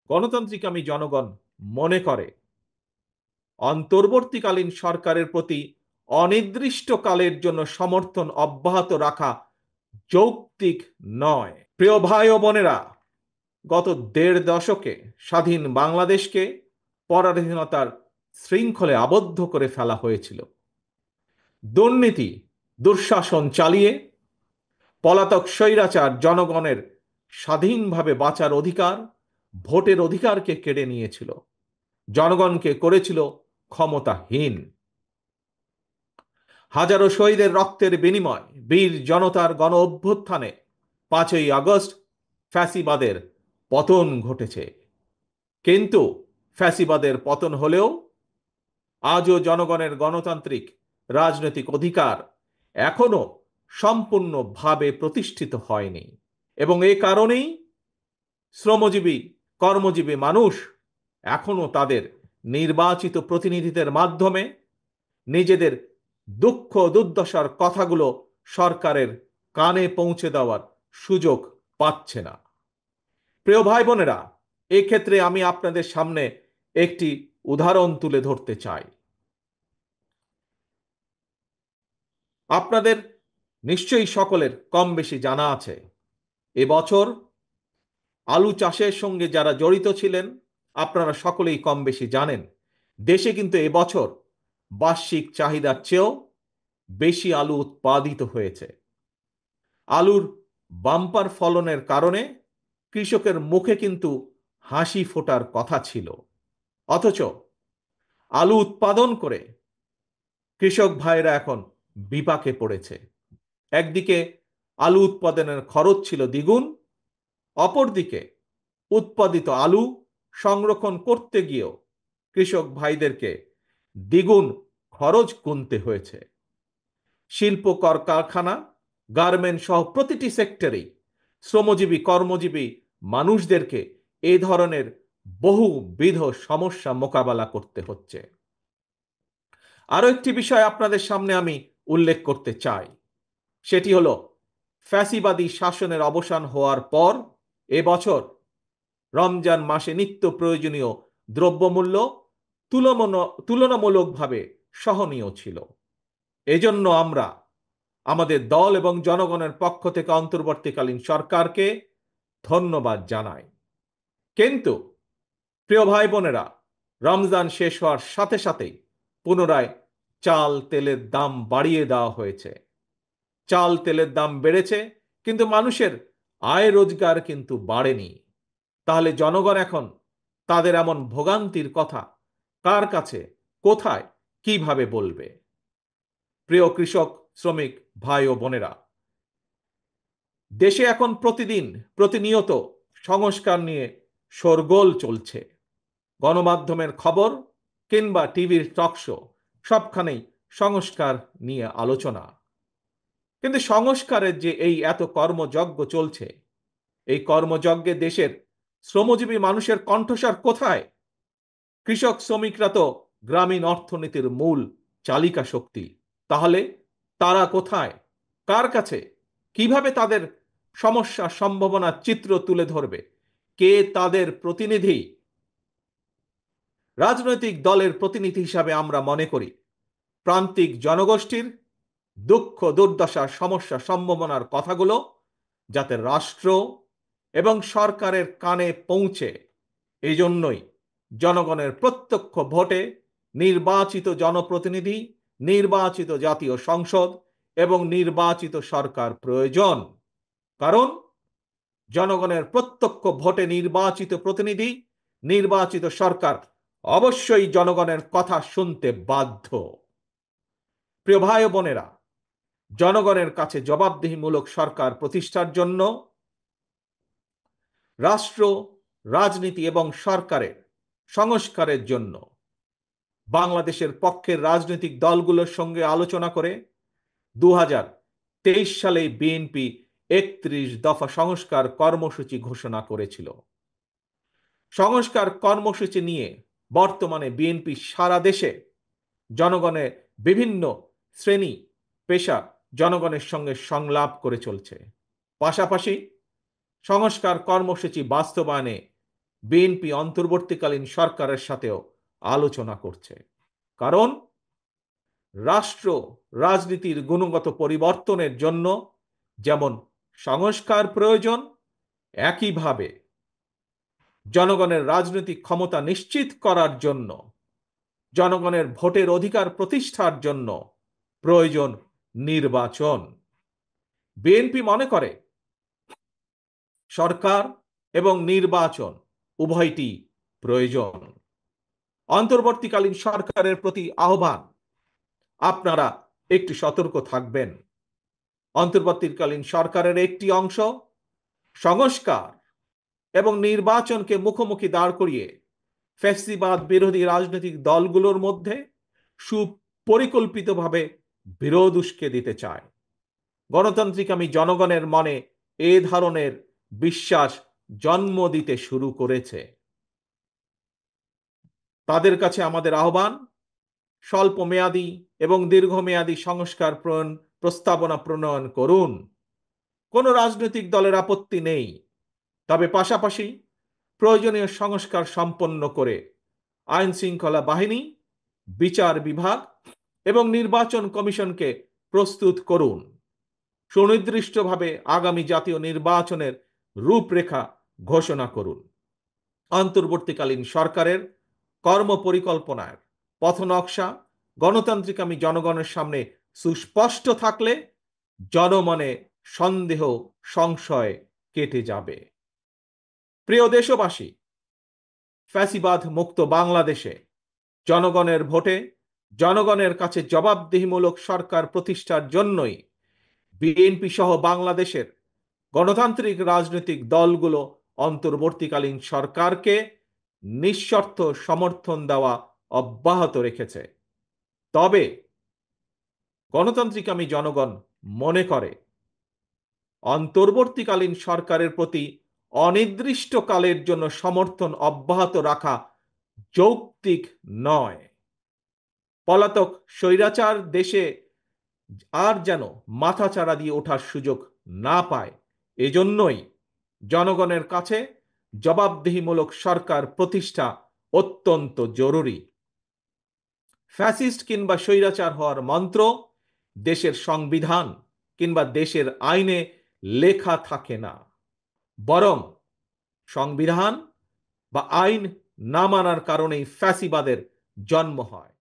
গণতান্ত্রিক জনগণ মনে করে অন্তর্বর্তীকালীন সরকারের প্রতি অনির্দিষ্টকালের জন্য সমর্থন অব্যাহত রাখা যৌক্তিক নয়। প্রিয় ভাই ও বোনেরা, গত ১.৫ দশকে স্বাধীন বাংলাদেশকে পরাধীনতার শৃঙ্খলে আবদ্ধ করে ফেলা হয়েছিল। দুর্নীতি, দুঃশাসন চালিয়ে পলাতক স্বৈরাচার জনগণের স্বাধীনভাবে বাঁচার অধিকার, ভোটের অধিকারকে কেড়ে নিয়েছিল, জনগণকে করেছিল ক্ষমতাহীন। হাজারো শহীদের রক্তের বিনিময়, বীর জনতার গণ অভ্যুত্থানে ৫ই আগস্ট ফ্যাসিবাদের পতন ঘটেছে। কিন্তু ফ্যাসিবাদের পতন হলেও আজও জনগণের গণতান্ত্রিক রাজনৈতিক অধিকার এখনো সম্পূর্ণভাবে প্রতিষ্ঠিত হয়নি, এবং এ কারণেই শ্রমজীবী কর্মজীবী মানুষ এখনো তাদের নির্বাচিত প্রতিনিধিদের মাধ্যমে নিজেদের দুঃখ দুর্দশার কথাগুলো সরকারের কানে পৌঁছে দেওয়ার সুযোগ পাচ্ছে না। প্রিয় ভাই বোনেরা, এক্ষেত্রে আমি আপনাদের সামনে একটি উদাহরণ তুলে ধরতে চাই। আপনাদের নিশ্চয়ই সকলের কম বেশি জানা আছে, এবছর আলু চাষের সঙ্গে যারা জড়িত ছিলেন আপনারা সকলেই কম বেশি জানেন, দেশে কিন্তু এবছর বার্ষিক চাহিদার চেয়েও বেশি আলু উৎপাদিত হয়েছে। আলুর বাম্পার ফলনের কারণে কৃষকের মুখে কিন্তু হাসি ফোটার কথা ছিল, অথচ আলু উৎপাদন করে কৃষক ভাইরা এখন বিপাকে পড়েছে। একদিকে আলু উৎপাদনের খরচ ছিল দ্বিগুণ, অপরদিকে উৎপাদিত আলু সংরক্ষণ করতে গিয়েও কৃষক ভাইদেরকে দ্বিগুণ খরচ গুনতে হয়েছে। শিল্প কারখানা, গার্মেন্ট সহ প্রতিটি সেক্টরেই শ্রমজীবী কর্মজীবী মানুষদেরকে এই ধরনের বহুবিধ সমস্যা মোকাবেলা করতে হচ্ছে। আরো একটি বিষয় আপনাদের সামনে আমি উল্লেখ করতে চাই, সেটি হলো ফ্যাসিবাদী শাসনের অবসান হওয়ার পর এবছর রমজান মাসে নিত্য প্রয়োজনীয় দ্রব্যমূল্য তুলনামূলকভাবে সহনীয় ছিল। এজন্য আমরা আমাদের দল এবং জনগণের পক্ষ থেকে অন্তর্বর্তীকালীন সরকারকে ধন্যবাদ জানাই। কিন্তু প্রিয় ভাই বোনেরা, রমজান শেষ হওয়ার সাথে সাথেই পুনরায় চাল তেলের দাম বাড়িয়ে দেওয়া হয়েছে। চাল তেলের দাম বেড়েছে, কিন্তু মানুষের আয় রোজগার কিন্তু বাড়েনি। তাহলে জনগণ এখন তাদের এমন ভোগান্তির কথা কার কাছে, কোথায়, কিভাবে বলবে? প্রিয় কৃষক শ্রমিক ভাই ও বোনেরা, দেশে এখন প্রতিনিয়ত সংস্কার নিয়ে শোরগোল চলছে। গণমাধ্যমের খবর কিংবা টিভির টকশো সবখানেই সংস্কার নিয়ে আলোচনা। কিন্তু সংস্কারের যে এই এত কর্মযজ্ঞ চলছে, এই কর্মযজ্ঞে দেশের শ্রমজীবী মানুষের কণ্ঠস্বর কোথায়? কৃষক শ্রমিকরা তো গ্রামীণ অর্থনীতির মূল চালিকা শক্তি। তাহলে তারা কোথায়, কার কাছে, কিভাবে তাদের সমস্যা সম্ভাবনার চিত্র তুলে ধরবে? কে তাদের প্রতিনিধি? রাজনৈতিক দলের প্রতিনিধি হিসাবে আমরা মনে করি প্রান্তিক জনগোষ্ঠীর দুঃখ দুর্দশা সমস্যা সম্ভাবনার কথাগুলো যাতে রাষ্ট্র এবং সরকারের কানে পৌঁছে, এই জন্যই জনগণের প্রত্যক্ষ ভোটে নির্বাচিত জনপ্রতিনিধি, নির্বাচিত জাতীয় সংসদ এবং নির্বাচিত সরকার প্রয়োজন। কারণ জনগণের প্রত্যক্ষ ভোটে নির্বাচিত প্রতিনিধি, নির্বাচিত সরকার অবশ্যই জনগণের কথা শুনতে বাধ্য। প্রিয় ভাই ও বোনেরা, জনগণের কাছে জবাবদিহিমূলক সরকার প্রতিষ্ঠার জন্য রাষ্ট্র, রাজনীতি এবং সরকারের সংস্কারের জন্য বাংলাদেশের পক্ষের রাজনৈতিক দলগুলোর সঙ্গে আলোচনা করে 2023 সালে বিএনপি 31 দফা সংস্কার কর্মসূচি ঘোষণা করেছিল। সংস্কার কর্মসূচি নিয়ে বর্তমানে বিএনপি সারা দেশে জনগণের বিভিন্ন শ্রেণী পেশা জনগণের সঙ্গে সংলাপ করে চলছে। পাশাপাশি সংস্কার কর্মসূচি বাস্তবায়নে বিএনপি অন্তর্বর্তীকালীন সরকারের সাথেও আলোচনা করছে। কারণ রাষ্ট্র রাজনীতির গুণগত পরিবর্তনের জন্য যেমন সংস্কার প্রয়োজন, একইভাবে জনগণের রাজনৈতিক ক্ষমতা নিশ্চিত করার জন্য, জনগণের ভোটের অধিকার প্রতিষ্ঠার জন্য প্রয়োজন নির্বাচন। বিএনপি মনে করে সরকার এবং নির্বাচন উভয়টি প্রয়োজন। অন্তর্বর্তীকালীন সরকারের প্রতি আহ্বান, আপনারা একটু সতর্ক থাকবেন। অন্তর্বর্তীকালীন সরকারের একটি অংশ সংস্কার এবং নির্বাচনকে মুখোমুখি দাঁড় করিয়ে ফ্যাসিবাদ বিরোধী রাজনৈতিক দলগুলোর মধ্যে সুপরিকল্পিতভাবে বিরোধ উস্কে দিতে চায়। গণতান্ত্রিক আমি জনগণের মনে এ ধরনের বিশ্বাস জন্ম দিতে শুরু করেছে। তাদের কাছে আমাদের আহ্বান, স্বল্প মেয়াদী এবং দীর্ঘমেয়াদী সংস্কার প্রস্তাবনা প্রণয়ন করুন। কোনো রাজনৈতিক দলের আপত্তি নেই, তবে পাশাপাশি প্রয়োজনীয় সংস্কার সম্পন্ন করে আইন শৃঙ্খলা বাহিনী, বিচার বিভাগ এবং নির্বাচন কমিশনকে প্রস্তুত করুন। সুনির্দিষ্টভাবে আগামী জাতীয় নির্বাচনের রূপরেখা ঘোষণা করুন। অন্তর্বর্তীকালীন সরকারের কর্মপরিকল্পনার পথনকশা গণতান্ত্রিক আমি জনগণের সামনে সুস্পষ্ট থাকলে জনমনে সন্দেহ সংশয় কেটে যাবে। প্রিয় দেশবাসী, ফ্যাসিবাদ মুক্ত বাংলাদেশে জনগণের ভোটে জনগণের কাছে জবাবদিহিমূলক সরকার প্রতিষ্ঠার জন্যই বিএনপি সহ বাংলাদেশের গণতান্ত্রিক রাজনৈতিক দলগুলো অন্তর্বর্তীকালীন সরকারকে নিঃশর্ত সমর্থন দেওয়া অব্যাহত রেখেছে। তবে গণতান্ত্রিক আমি জনগণ মনে করে অন্তর্বর্তীকালীন সরকারের প্রতি অনির্দিষ্টকালের জন্য সমর্থন অব্যাহত রাখা যৌক্তিক নয়। পলাতক স্বৈরাচার দেশে আর যেন মাথাচাড়া দিয়ে ওঠার সুযোগ না পায়, এজন্যই জনগণের কাছে জবাবদিহিমূলক সরকার প্রতিষ্ঠা অত্যন্ত জরুরি। ফ্যাসিস্ট কিংবা স্বৈরাচার হওয়ার মন্ত্র দেশের সংবিধান কিংবা দেশের আইনে লেখা থাকে না, বরং সংবিধান বা আইন না মানার কারণেই ফ্যাসিবাদের জন্ম হয়।